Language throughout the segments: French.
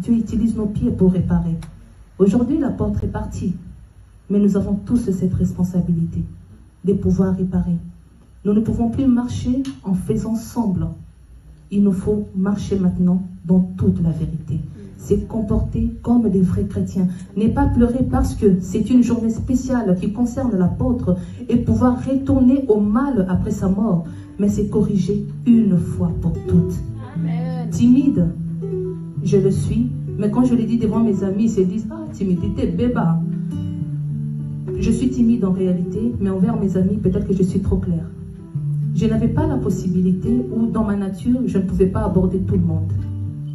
Dieu utilise nos pieds pour réparer. Aujourd'hui, la porte est partie. Mais nous avons tous cette responsabilité de pouvoir réparer. Nous ne pouvons plus marcher en faisant semblant. Il nous faut marcher maintenant dans toute la vérité. C'est comporter comme des vrais chrétiens. Ne pas pleurer parce que c'est une journée spéciale qui concerne l'apôtre et pouvoir retourner au mal après sa mort. Mais c'est corriger une fois pour toutes. Amen. Timide, je le suis. Mais quand je le dis devant mes amis, ils se disent « Ah, timidité, béba ». Je suis timide en réalité, mais envers mes amis, peut-être que je suis trop claire. Je n'avais pas la possibilité, ou dans ma nature, je ne pouvais pas aborder tout le monde.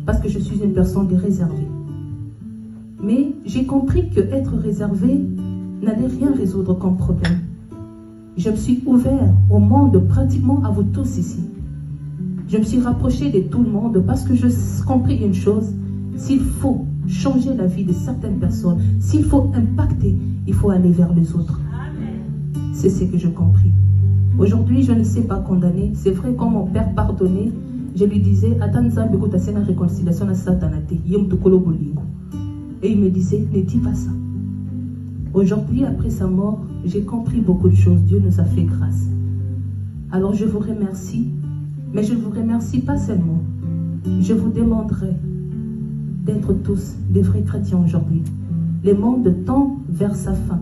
Parce que je suis une personne réservée. Mais j'ai compris que être réservé n'allait rien résoudre comme problème. Je me suis ouvert au monde, pratiquement à vous tous ici. Je me suis rapproché de tout le monde parce que je compris une chose. S'il faut changer la vie de certaines personnes, s'il faut impacter, il faut aller vers les autres. C'est ce que j'ai compris. Aujourd'hui, je ne sais pas condamner. C'est vrai, quand mon père pardonnait, je lui disais, réconciliation à Satanate. Et il me disait, ne dis pas ça. Aujourd'hui, après sa mort, j'ai compris beaucoup de choses. Dieu nous a fait grâce. Alors je vous remercie, mais je ne vous remercie pas seulement. Je vous demanderai d'être tous des vrais chrétiens aujourd'hui. Le monde tend vers sa fin.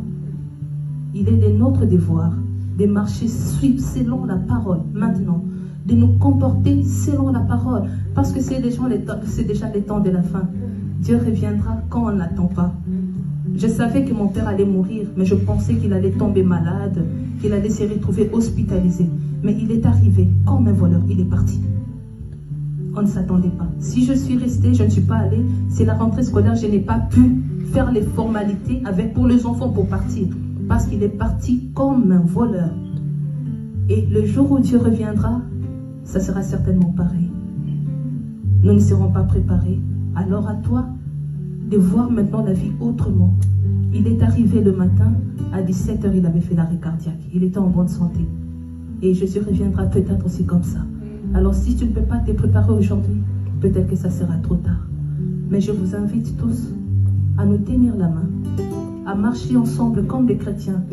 Il est de notre devoir de marcher selon la parole maintenant, de nous comporter selon la parole, parce que c'est déjà le temps de la fin. Dieu reviendra quand on n'attend pas. Je savais que mon père allait mourir, mais je pensais qu'il allait tomber malade, qu'il allait se retrouver hospitalisé. Mais il est arrivé comme un voleur, il est parti. On ne s'attendait pas. Si je suis restée, je ne suis pas allée, c'est la rentrée scolaire, je n'ai pas pu faire les formalités pour les enfants pour partir. Parce qu'il est parti comme un voleur. Et le jour où Dieu reviendra, ça sera certainement pareil. Nous ne serons pas préparés. Alors à toi de voir maintenant la vie autrement. Il est arrivé le matin, à 17 h, il avait fait l'arrêt cardiaque. Il était en bonne santé. Et Jésus reviendra peut-être aussi comme ça. Alors si tu ne peux pas te préparer aujourd'hui, peut-être que ça sera trop tard. Mais je vous invite tous à nous tenir la main, à marcher ensemble comme des chrétiens.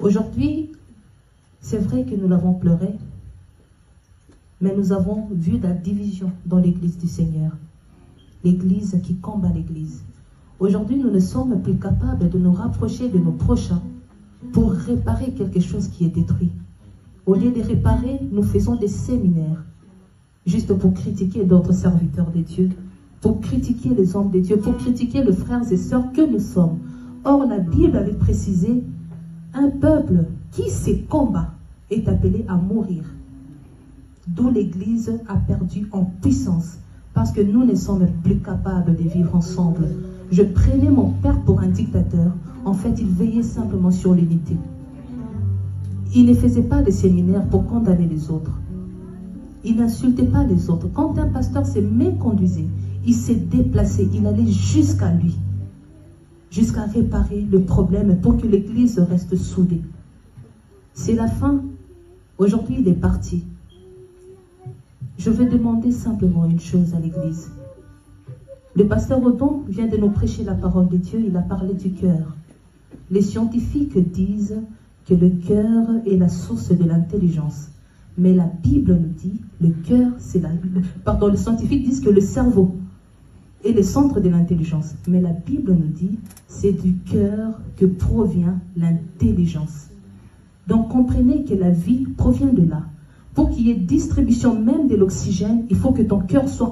Aujourd'hui, c'est vrai que nous l'avons pleuré, mais nous avons vu la division dans l'église du Seigneur. L'église qui combat l'église. Aujourd'hui, nous ne sommes plus capables de nous rapprocher de nos prochains pour réparer quelque chose qui est détruit. Au lieu de réparer, nous faisons des séminaires juste pour critiquer d'autres serviteurs de Dieu, pour critiquer les hommes de Dieu, pour critiquer les frères et sœurs que nous sommes. Or, la Bible avait précisé, un peuple qui se combat est appelé à mourir. D'où l'Église a perdu en puissance, parce que nous ne sommes plus capables de vivre ensemble. Je prenais mon père pour un dictateur. En fait, il veillait simplement sur l'unité. Il ne faisait pas de séminaires pour condamner les autres. Il n'insultait pas les autres. Quand un pasteur se méconduisait, il s'est déplacé, il allait jusqu'à lui, jusqu'à réparer le problème pour que l'Église reste soudée. C'est la fin. Aujourd'hui, il est parti. Je vais demander simplement une chose à l'Église. Le pasteur Odon vient de nous prêcher la parole de Dieu, il a parlé du cœur. Les scientifiques disent que le cœur est la source de l'intelligence. Mais la Bible nous dit, le cœur, c'est la... Pardon, les scientifiques disent que le cerveau est le centre de l'intelligence. Mais la Bible nous dit, c'est du cœur que provient l'intelligence. Donc comprenez que la vie provient de là. Pour qu'il y ait distribution même de l'oxygène, il faut que ton cœur soit